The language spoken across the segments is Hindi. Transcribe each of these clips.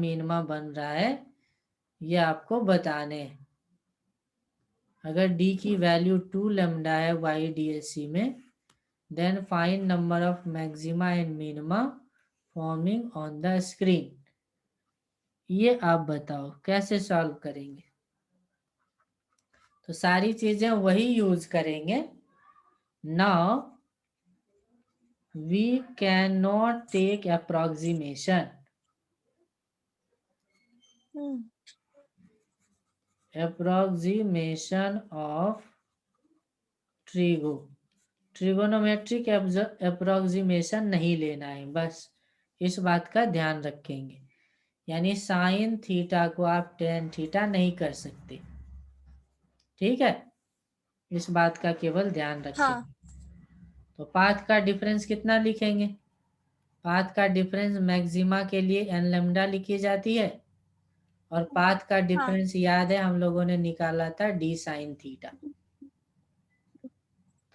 मिनिमा बन रहा है ये आपको बताने हैं। अगर d की वैल्यू 2 लैम्डा है YDAC में, then find number of maxima and minima forming on the screen. ये आप बताओ कैसे सॉल्व करेंगे। तो सारी चीजें वही यूज करेंगे। Now we can not take approximation. approximation of trigonometric approximation नहीं लेना है, बस इस बात का ध्यान रखेंगे। यानी साइन थीटा को आप टेन थीटा नहीं कर सकते, ठीक है, इस बात का केवल ध्यान रखेंगे। हाँ। तो पाथ का डिफरेंस कितना लिखेंगे। पाथ का डिफरेंस मैक्सिमा के लिए एन लैम्डा लिखी जाती है, और पाथ का डिफरेंस याद है हम लोगों ने निकाला था डी साइन थीटा।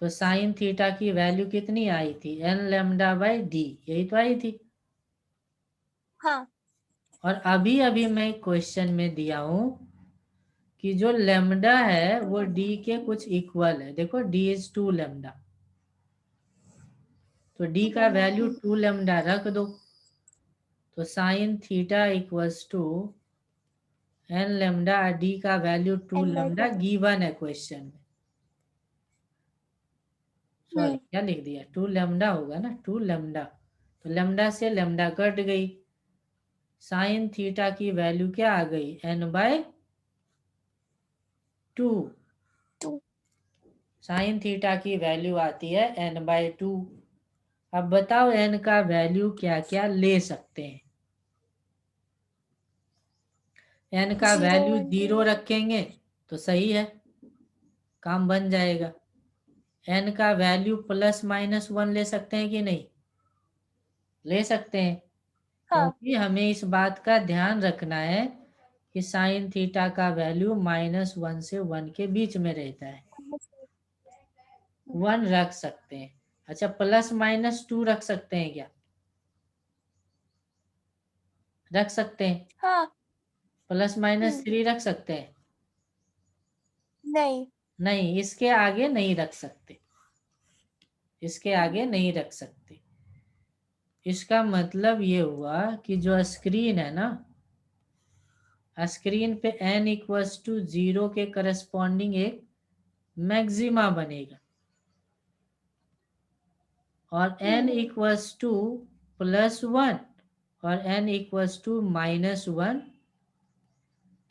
तो साइन थीटा की वैल्यू कितनी आई थी, एन लैम्डा बाई डी, यही तो आई थी। हाँ। और अभी अभी मैं क्वेश्चन में दिया हूं कि जो लैम्डा है वो डी के कुछ इक्वल है। देखो डी इज 2 लैम्डा, तो डी का वैल्यू 2 लैम्डा रख दो। तो sine theta equals to n lambda, D का वैल्यू 2 लैम्डा गिवन है क्वेश्चन में। सॉरी क्या लिख दिया, 2 लैम्डा होगा ना, 2 लैम्डा। तो लैम्डा से लैम्डा कट गई, साइन थीटा की वैल्यू क्या आ गई, एन बाय 2। साइन थीटा की वैल्यू आती है एन बाय 2। अब बताओ एन का वैल्यू क्या क्या ले सकते हैं। एन का वैल्यू 0 रखेंगे तो सही है, काम बन जाएगा। एन का वैल्यू +-1 ले सकते हैं कि नहीं, ले सकते हैं, क्योंकि हमें इस बात का ध्यान रखना है कि साइन थीटा का वैल्यू -1 से 1 के बीच में रहता है। 1 रख सकते हैं। अच्छा +-2 रख सकते हैं क्या, रख सकते हैं। हाँ। +-3 रख सकते हैं, नहीं। नहीं, इसके आगे नहीं रख सकते, इसके आगे नहीं रख सकते। इसका मतलब ये हुआ कि जो स्क्रीन है ना, स्क्रीन पे n=0 के करस्पॉन्डिंग एक मैक्सिमा बनेगा, और n=+1 और n=-1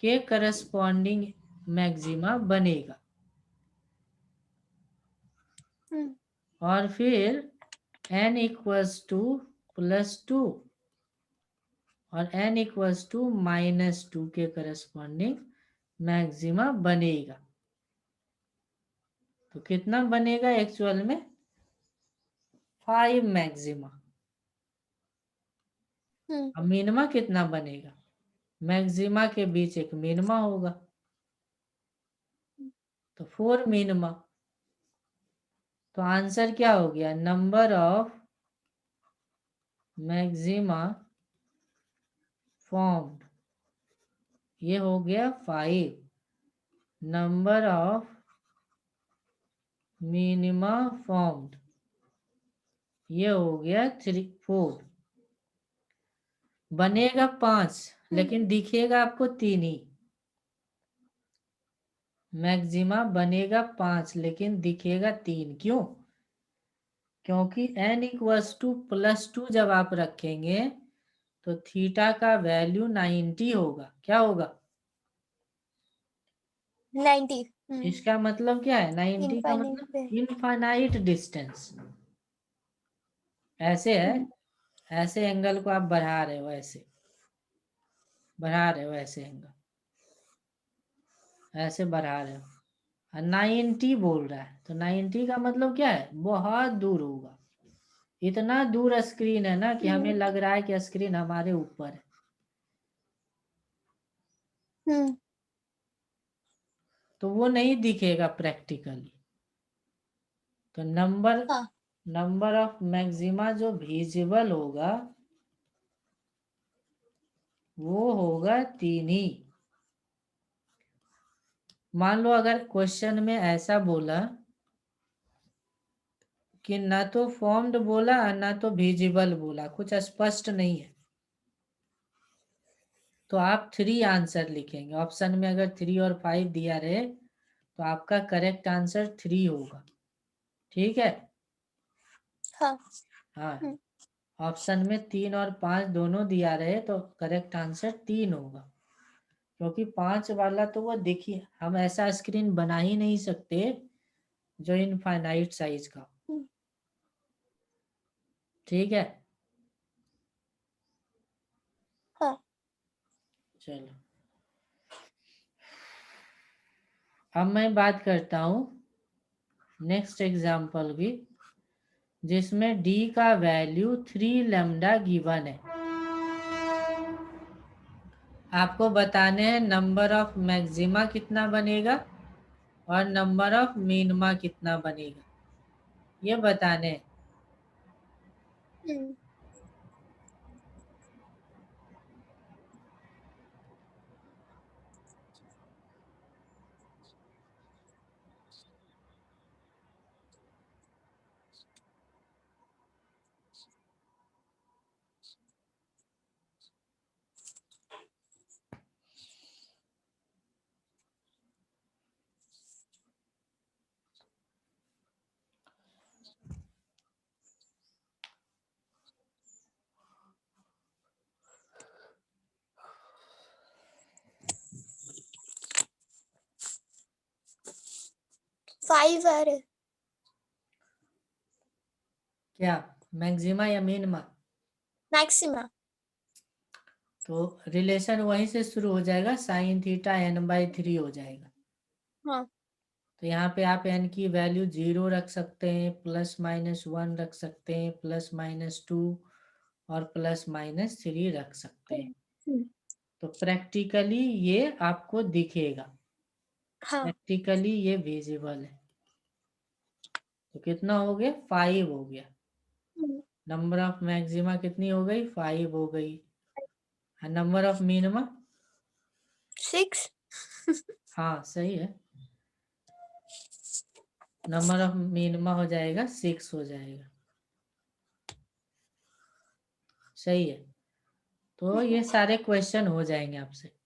के करस्पॉन्डिंग मैक्सिमा बनेगा। और फिर n=+2 और n=-2 के करस्पॉन्डिंग मैक्सिमा बनेगा। तो कितना बनेगा एक्चुअल में, 5 मैक्सिमा। अब मिनिमा कितना बनेगा, मैक्सिमा के बीच एक मिनिमा होगा, तो 4 मिनिमा। तो आंसर क्या हो गया, नंबर ऑफ मैक्सिमा फॉर्म्ड, ये हो गया 5। नंबर ऑफ मिनिमा फॉर्म्ड, ये हो गया 4। बनेगा 5 लेकिन दिखेगा आपको 3 ही। मैक्सिमा बनेगा 5 लेकिन दिखेगा 3, क्यों, क्योंकि n=+2 जब आप रखेंगे तो थीटा का वैल्यू 90 होगा। क्या होगा, 90। इसका मतलब क्या है, 90 का मतलब इनफाइनाइट डिस्टेंस। ऐसे है, ऐसे एंगल को आप बढ़ा रहे हो, ऐसे बढ़ा रहे हो, ऐसे एंगल ऐसे बढ़ा रहे हो, 90 बोल रहा है, तो 90 का मतलब क्या है, बहुत दूर होगा। इतना दूर स्क्रीन है ना कि हमें लग रहा है कि स्क्रीन हमारे ऊपर है। तो वो नहीं दिखेगा प्रैक्टिकली। तो नंबर ऑफ मैक्सिमा जो विजिबल होगा वो होगा 3 ही। मान लो अगर क्वेश्चन में ऐसा बोला कि ना तो फॉर्म्ड बोला ना तो विजिबल बोला, कुछ स्पष्ट नहीं है, तो आप 3 आंसर लिखेंगे। ऑप्शन में अगर 3 और 5 दिया रहे तो आपका करेक्ट आंसर 3 होगा। ठीक है। हाँ। हाँ, ऑप्शन में 3 और 5 दोनों दिया रहे तो करेक्ट आंसर 3 होगा, क्योंकि 5 वाला तो वो देखिए, हम ऐसा स्क्रीन बना ही नहीं सकते जो इनफाइनाइट साइज का। ठीक है। हाँ। चलो, अब मैं बात करता हूँ नेक्स्ट एग्जाम्पल की, जिसमें d का वैल्यू 3 लैम्डा गिवन है। आपको बताने हैं नंबर ऑफ मैक्सिमा कितना बनेगा और नंबर ऑफ मिनिमा कितना बनेगा, ये बताने हैं। 5 आ रहे। क्या मैक्सिमा या मिनिमा? मैक्सिमा। तो रिलेशन वहीं से शुरू हो जाएगा, साइन थीटा n/3 हो जाएगा। हाँ। तो यहाँ पे आप n की वैल्यू 0 रख सकते हैं, +-1 रख सकते हैं, +-2 और +-3 रख सकते हैं। तो प्रैक्टिकली ये आपको दिखेगा, हाँ। प्रैक्टिकली ये विजिबल है। तो कितना हो गया? 5 हो गया। नंबर ऑफ मैक्सिमा कितनी हो गई? 5 हो गई। Number of minima? 6। हाँ सही है, नंबर ऑफ मिनिमा हो जाएगा 6 हो जाएगा। सही है। तो ये सारे क्वेश्चन हो जाएंगे आपसे।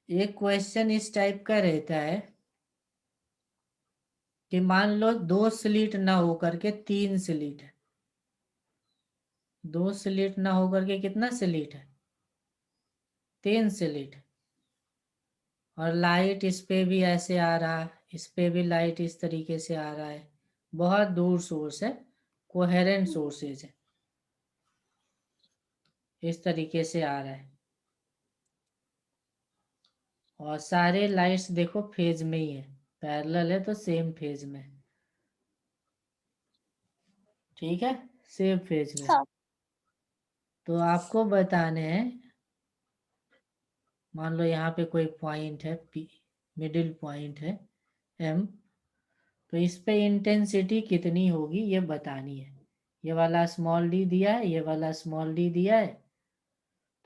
एक क्वेश्चन इस टाइप का रहता है कि मान लो 2 स्लिट ना होकर के 3 स्लिट है। 2 स्लिट ना होकर के कितना स्लिट है? 3 स्लिट। और लाइट इस पे भी ऐसे आ रहा है, इस पे भी लाइट इस तरीके से आ रहा है। बहुत दूर सोर्स है, कोहेरेंट सोर्सेज है, इस तरीके से आ रहा है। और सारे लाइट्स देखो फेज में ही है, पैरेलल है तो सेम फेज में। ठीक है, सेम फेज में। हाँ। तो आपको बताने हैं, मान लो यहाँ पे कोई पॉइंट है P, मिडिल पॉइंट है M, तो इस पे इंटेंसिटी कितनी होगी ये बतानी है। ये वाला स्मॉल d दिया है, ये वाला स्मॉल d दिया है,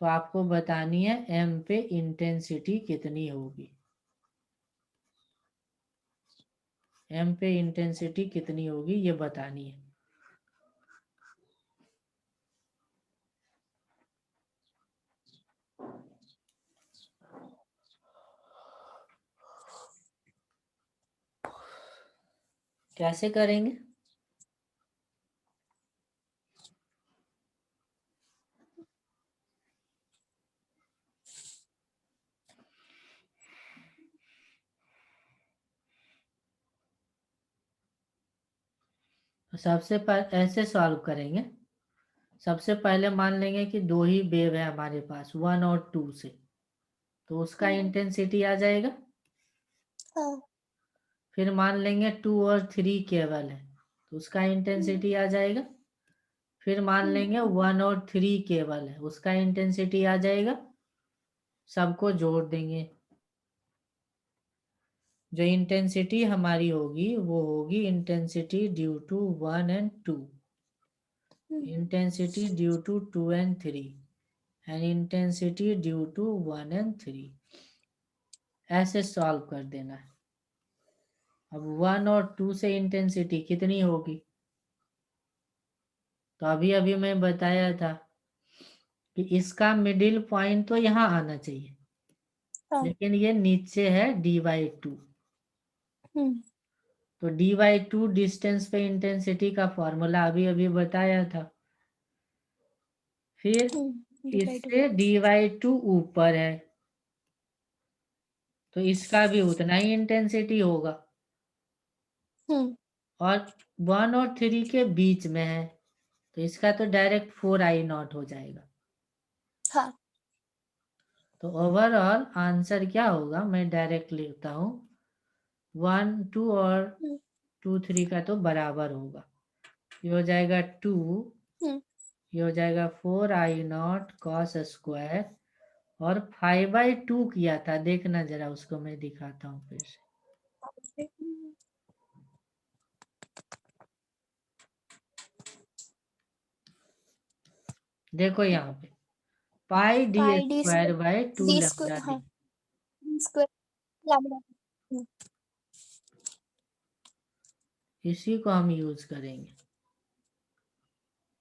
तो आपको बतानी है M पे इंटेंसिटी कितनी होगी। M पे इंटेंसिटी कितनी होगी ये बतानी है। कैसे करेंगे? तो सबसे पहले ऐसे सॉल्व करेंगे। सबसे पहले मान लेंगे कि 2 ही वेव है हमारे पास, 1 और 2 से, तो उसका इंटेंसिटी आ जाएगा। हाँ। फिर मान लेंगे 2 और 3 केवल है, तो उसका इंटेंसिटी आ जाएगा। फिर मान लेंगे 1 और 3 केवल है, उसका इंटेंसिटी आ जाएगा। सबको जोड़ देंगे। जो इंटेंसिटी हमारी होगी वो होगी intensity due to 1 and 2, intensity due to 2 and 3 and intensity due to 1 and 3। ऐसे सॉल्व कर देना है। अब 1 और 2 से इंटेंसिटी कितनी होगी? तो अभी अभी मैं बताया था कि इसका मिडिल पॉइंट तो यहाँ आना चाहिए, हाँ। लेकिन ये नीचे है d/2। हम्म, तो d/2 डिस्टेंस पे इंटेंसिटी का फॉर्मूला अभी अभी बताया था। फिर divide इससे d/2 ऊपर है तो इसका भी उतना ही इंटेंसिटी होगा, हम्म, और 1 और 3 के बीच में है तो इसका तो डायरेक्ट 4I0 हो जाएगा। हाँ। तो ओवरऑल आंसर क्या होगा, मैं डायरेक्ट लिखता हूँ 1 2 और 2 3 का तो बराबर होगा। ये हो जाएगा 2, ये हो जाएगा 4I0 cos स्क्वायर, और 5/2 किया था, देखना जरा उसको मैं दिखाता हूँ फिर से। देखो यहाँ पे pi D pi D square by 2 D lambda square, D, हाँ, स्क्वायर लैम्डा। इसी को हम यूज करेंगे।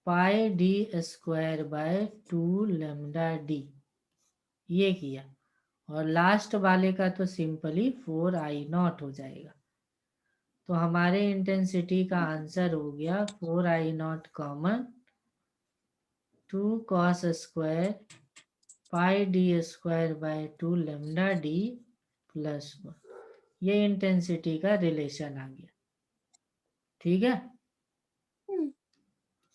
Pi D square by 2 lambda D, ये किया, और लास्ट वाले का तो सिंपली 4I0 हो जाएगा। तो हमारे इंटेंसिटी का आंसर हो गया 4I0 common 2 cos square pi D square by 2 lambda D plus 1। ये इंटेंसिटी का रिलेशन आ गया। ठीक है,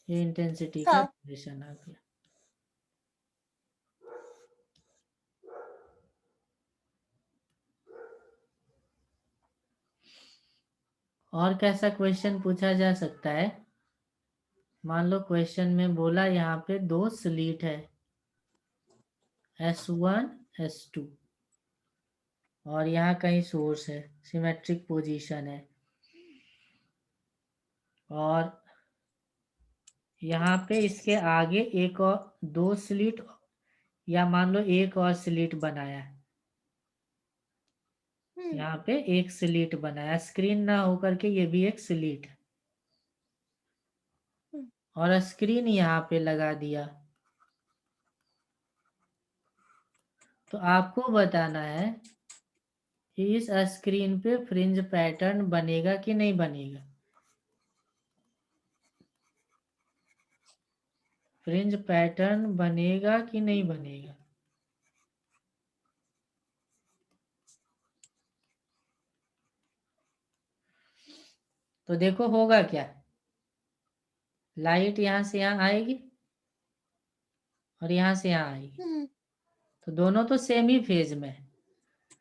ये इंटेंसिटी का हाँ। रिलेशन आ गया। और कैसा क्वेश्चन पूछा जा सकता है? मान लो क्वेश्चन में बोला यहाँ पे 2 स्लीट है S1 S2, और यहाँ कहीं सोर्स है, सिमेट्रिक पोजीशन है, और यहाँ पे इसके आगे एक और 2 स्लीट, या मान लो एक और स्लीट बनाया है। यहाँ पे एक स्लीट बनाया, स्क्रीन ना होकर के ये भी एक स्लीट है, और स्क्रीन यहाँ पे लगा दिया। तो आपको बताना है कि इस स्क्रीन पे फ्रिंज पैटर्न बनेगा कि नहीं बनेगा। फ्रिंज पैटर्न बनेगा कि नहीं बनेगा? तो देखो होगा क्या, लाइट यहाँ से यहाँ आएगी और यहाँ से यहाँ आएगी, तो दोनों तो सेम ही फेज में है,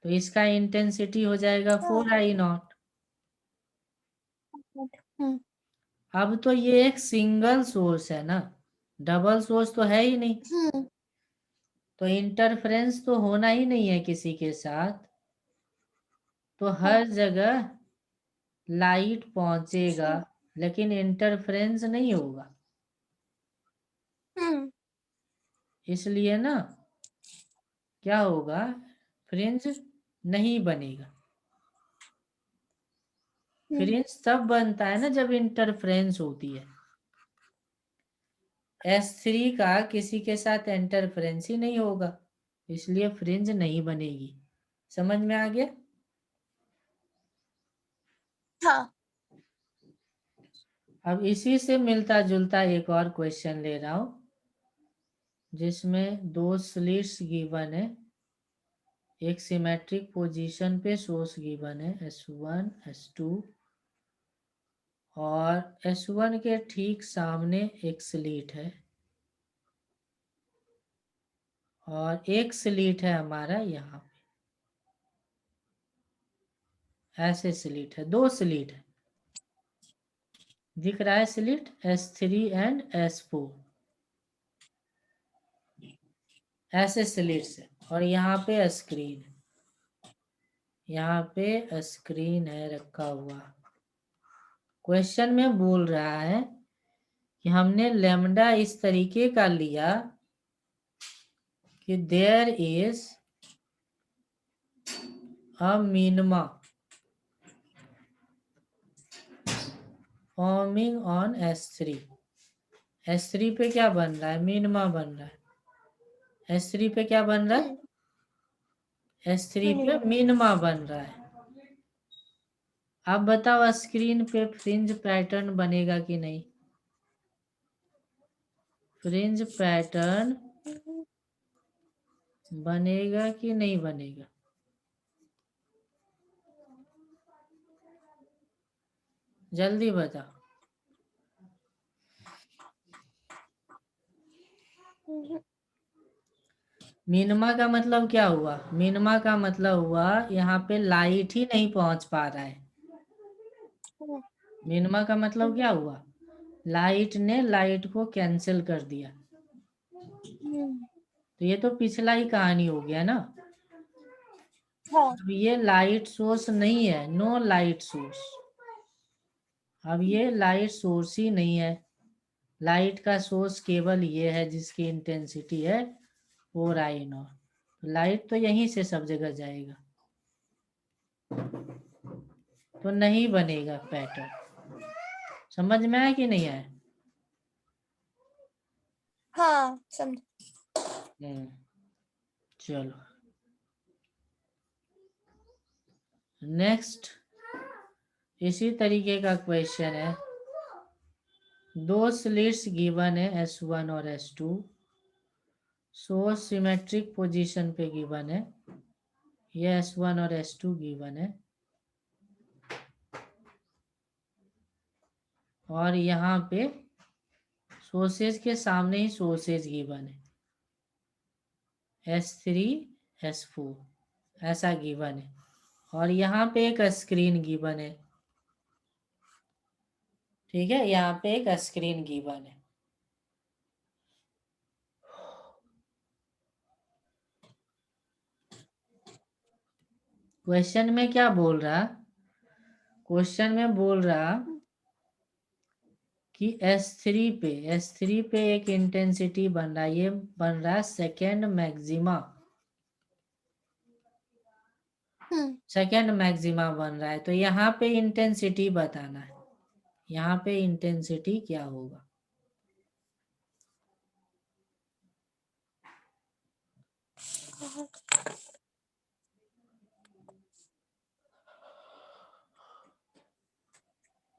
तो इसका इंटेंसिटी हो जाएगा 4I0। अब तो ये एक सिंगल सोर्स है ना, डबल सोर्स तो है ही नहीं, तो इंटरफेरेंस तो होना ही नहीं है किसी के साथ, तो हर जगह लाइट पहुंचेगा लेकिन इंटरफेरेंस नहीं होगा। इसलिए ना क्या होगा, फ्रिंज नहीं बनेगा। फ्रिंज तब बनता है ना जब इंटरफेरेंस होती है। S3 का किसी के साथ इंटरफेरेंस ही नहीं होगा, इसलिए फ्रिंज नहीं बनेगी। समझ में आ गया? हाँ। अब इसी से मिलता जुलता एक और क्वेश्चन ले रहा हूं, जिसमें 2 स्लिट्स गिवन है, एक सिमेट्रिक पोजीशन पे सोर्स गिवन है S1 S2, और S1 के ठीक सामने एक स्लिट है, और एक स्लिट है हमारा यहाँ पे, ऐसे स्लिट है, 2 स्लिट है, दिख रहा है स्लिट S3 एंड S4, ऐसे स्लिट्स है, और यहाँ पे स्क्रीन है। यहाँ पे स्क्रीन है रखा हुआ। क्वेश्चन में बोल रहा है कि हमने लेमडा इस तरीके का लिया कि there is a minima forming on S3। S3 पे क्या बन रहा है? मिनिमा बन रहा है। S3 पे क्या बन रहा है? S3 पे मिनिमा बन रहा है। अब बताओ स्क्रीन पे फ्रिंज पैटर्न बनेगा कि नहीं? फ्रिंज पैटर्न बनेगा कि नहीं बनेगा? जल्दी बताओ। मिनिमा का मतलब क्या हुआ? मिनिमा का मतलब हुआ यहाँ पे लाइट ही नहीं पहुंच पा रहा है। मिनिमा का मतलब क्या हुआ? लाइट ने लाइट को कैंसिल कर दिया। तो ये तो पिछला ही कहानी हो गया ना। अब ये लाइट सोर्स नहीं है, नो लाइट सोर्स। अब ये लाइट सोर्स ही नहीं है। लाइट का सोर्स केवल ये है जिसकी इंटेंसिटी है 4I0। तो लाइट तो यहीं से सब जगह जाएगा, तो नहीं बनेगा पैटर्न। समझ में आया कि नहीं आया? हाँ समझ। चलो नेक्स्ट इसी तरीके का क्वेश्चन है। दो स्लिट्स गिवन है S1 और S2, सोर्स सिमेट्रिक पोजीशन पे गिवन है। ये S1 और S2 गिवन है और यहाँ पे सोर्सेज के सामने ही सोर्सेज गिवन है S3 S4 ऐसा गिवन है और यहाँ पे एक स्क्रीन गिवन है। ठीक है, यहाँ पे एक स्क्रीन गिवन है। क्वेश्चन में क्या बोल रहा? क्वेश्चन में बोल रहा कि S3 पे एक इंटेंसिटी बन रहा है। ये बन रहा है सेकेंड मैक्सिमा। सेकेंड मैक्सिमा बन रहा है, तो यहाँ पे इंटेंसिटी बताना है। यहाँ पे इंटेंसिटी क्या होगा?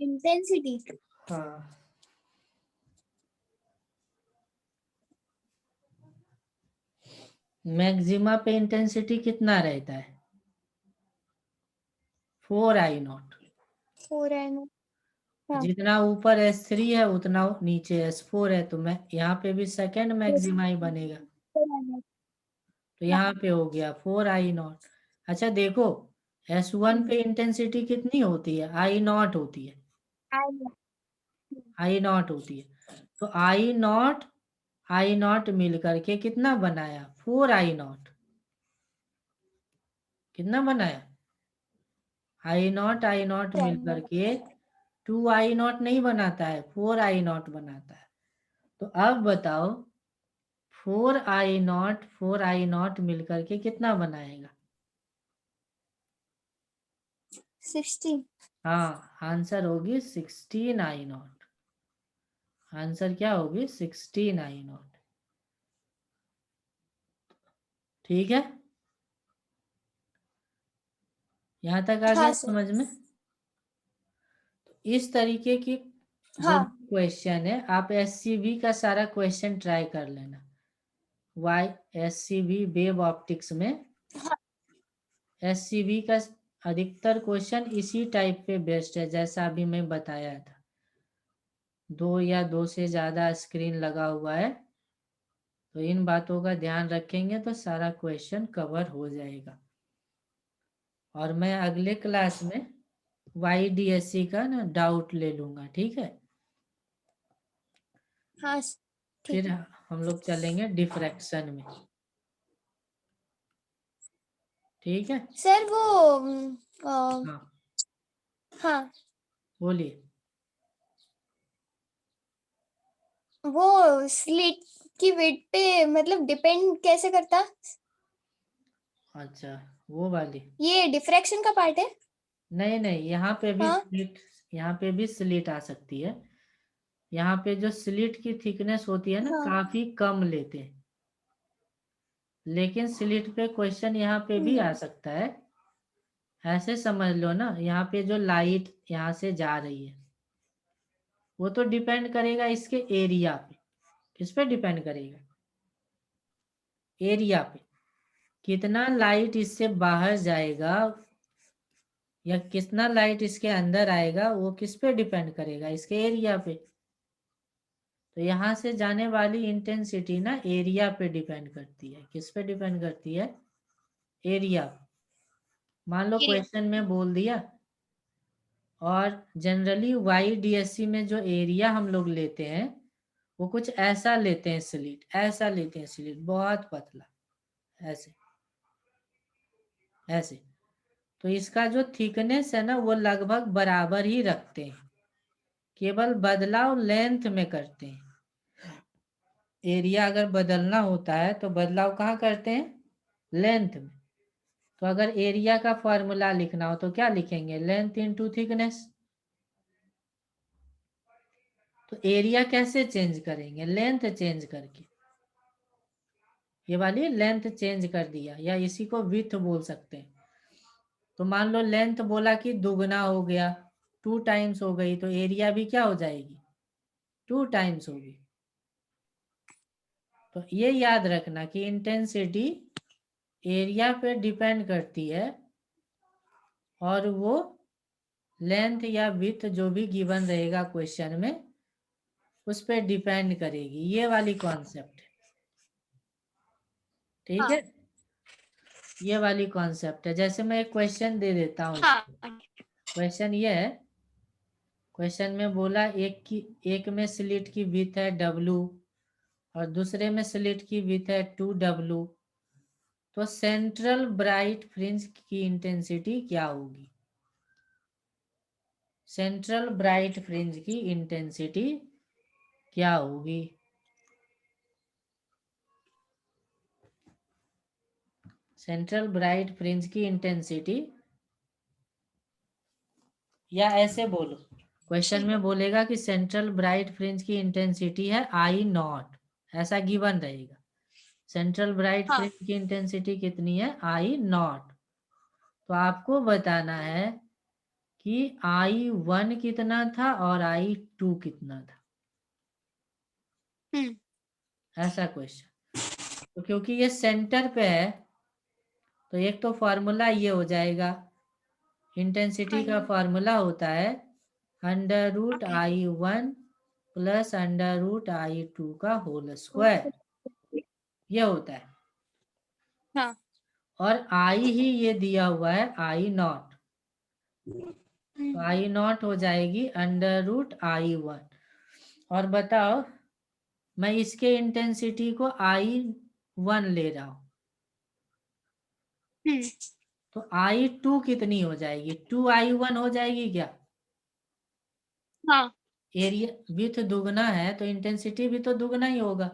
इंटेंसिटी। हाँ, मैक्सिमा पे इंटेंसिटी कितना रहता है? 4I0। 4I0। हाँ। जितना ऊपर S3 है उतना नीचे S4 है, तो मैं यहाँ पे भी सेकेंड मैक्सिमा ही बनेगा। 4I0। तो यहाँ पे हो गया 4I0। अच्छा देखो, S1 पे इंटेंसिटी कितनी होती है? I0 होती है। I0 होती है, तो I0 मिल करके कितना बनाया? 4I0। कितना बनाया? I0 मिल करके 2I0 नहीं बनाता है, 4I0 बनाता है। तो अब बताओ 4I0 मिल करके कितना बनाएगा? 16। हाँ, आंसर होगी 16I0। आंसर क्या होगी? 16I0। ठीक है, यहाँ तक आ गया हाँ सर। समझ में? इस तरीके की जो हाँ। क्वेश्चन है, आप SCV का सारा क्वेश्चन ट्राई कर लेना। SCV वेव ऑप्टिक्स में SCV का अधिकतर क्वेश्चन इसी टाइप पे बेस्ड है, जैसा अभी मैं बताया था। 2 या 2 से ज्यादा स्क्रीन लगा हुआ है, तो इन बातों का ध्यान रखेंगे तो सारा क्वेश्चन कवर हो जाएगा। और मैं अगले क्लास में YDSC का ना डाउट ले लूंगा। ठीक है, हाँ ठीक फिर है। हम लोग चलेंगे डिफ्रैक्शन में। ठीक है। सर वो हाँ हाँ, बोलिए। वो स्लिट की विड्थ पे मतलब डिपेंड कैसे करता? अच्छा वो वाली। ये डिफ्रैक्शन का पार्ट है? नहीं नहीं, यहाँ पे भी हाँ स्लिट, यहाँ पे भी स्लिट आ सकती है। यहाँ पे जो स्लिट की थिकनेस होती है ना, हाँ। काफी कम लेते हैं, लेकिन स्लिट पे क्वेश्चन यहाँ पे भी आ सकता है। ऐसे समझ लो ना, यहाँ पे जो लाइट यहाँ से जा रही है, वो तो डिपेंड करेगा इसके एरिया पे। किस पे डिपेंड करेगा? एरिया पे। कितना लाइट इससे बाहर जाएगा या कितना लाइट इसके अंदर आएगा, वो किस पे डिपेंड करेगा? इसके एरिया पे। तो यहाँ से जाने वाली इंटेंसिटी ना एरिया पे डिपेंड करती है। किस पे डिपेंड करती है? एरिया। मान लो क्वेश्चन में बोल दिया, और जनरली YDSC में जो एरिया हम लोग लेते हैं वो कुछ ऐसा लेते हैं, स्लिट ऐसा लेते हैं, स्लिट बहुत पतला, ऐसे ऐसे। तो इसका जो थिकनेस है ना वो लगभग बराबर ही रखते हैं, केवल बदलाव लेंथ में करते हैं। एरिया अगर बदलना होता है तो बदलाव कहाँ करते हैं? लेंथ में। तो अगर एरिया का फॉर्मूला लिखना हो तो क्या लिखेंगे? Length into thickness. तो एरिया कैसे चेंज करेंगे? लेंथ चेंज करके। ये वाली लेंथ चेंज कर दिया, या इसी को विड्थ बोल सकते हैं। तो मान लो लेंथ बोला कि दुगना हो गया, 2 टाइम्स हो गई, तो एरिया भी क्या हो जाएगी? 2 टाइम्स होगी। तो ये याद रखना कि इंटेंसिटी एरिया पे डिपेंड करती है, और वो लेंथ या विड्थ जो भी गिवन रहेगा क्वेश्चन में उस पर डिपेंड करेगी। ये वाली कॉन्सेप्ट है। ठीक है, ये वाली कॉन्सेप्ट है। जैसे मैं एक क्वेश्चन दे देता हूँ। क्वेश्चन ये है, क्वेश्चन में बोला एक में स्लिट की विड्थ है W और दूसरे में स्लिट की विड्थ है 2W, तो सेंट्रल ब्राइट फ्रिंज की इंटेंसिटी क्या होगी? सेंट्रल ब्राइट फ्रिंज की इंटेंसिटी क्या होगी? सेंट्रल ब्राइट फ्रिंज की इंटेंसिटी, या ऐसे बोलो, क्वेश्चन में बोलेगा कि सेंट्रल ब्राइट फ्रिंज की इंटेंसिटी है I0, ऐसा गिवन रहेगा। सेंट्रल ब्राइट फ्रिंज की इंटेंसिटी कितनी है? I0। तो आपको बताना है कि I1 कितना था और I2 कितना था। ऐसा क्वेश्चन। तो क्योंकि ये सेंटर पे है, तो एक तो फॉर्मूला ये हो जाएगा, इंटेंसिटी का फॉर्मूला होता है √I1 प्लस √I2 का होल स्क्वायर, ये होता है। हाँ। और I ही ये दिया हुआ है I0, तो I0 हो जाएगी √I1। और बताओ, मैं इसके इंटेंसिटी को I1 ले रहा हूं, तो I2 कितनी हो जाएगी? 2I1 हो जाएगी क्या? हाँ। एरिया विड्थ दुगना है तो इंटेंसिटी भी तो दुगना ही होगा।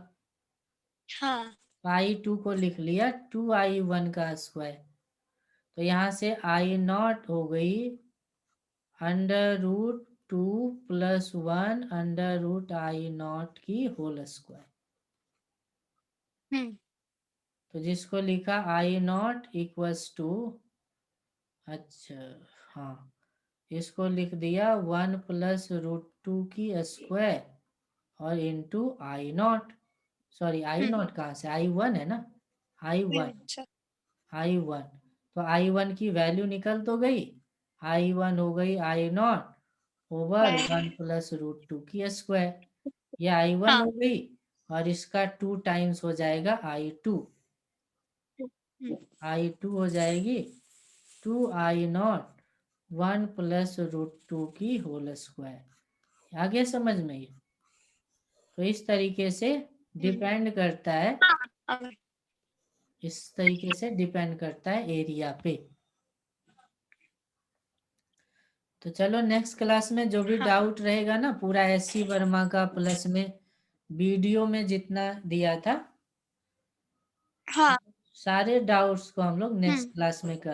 हाँ। I2 को लिख लिया 2I1 का स्क्वायर। तो यहाँ से I0 हो गई √2 प्लस 1 √I0 की होल स्क्वायर। तो जिसको लिखा I0 इक्वल्स टू, अच्छा हाँ, इसको लिख दिया 1 प्लस √2 की स्क्वायर और इंटू I0। सॉरी I0 कहाँ से? I1 है ना, I1। I1, तो I1 की वैल्यू निकल तो गई। I1 हो गई I0 ओवर 1 प्लस √2 की स्क्वायर, ये I1 हो गई, और इसका 2 टाइम्स हो जाएगा I2। I2 हो जाएगी 2I0 1 प्लस √2 की होल स्क्वायर। आगे समझ में ये? तो इस तरीके से डिपेंड करता है इस तरीके से डिपेंड करता है एरिया पे। तो चलो नेक्स्ट क्लास में जो भी हाँ डाउट रहेगा ना, पूरा एससी वर्मा का प्लस में वीडियो में जितना दिया था, हाँ सारे डाउट्स को हम लोग नेक्स्ट हम्म क्लास में कर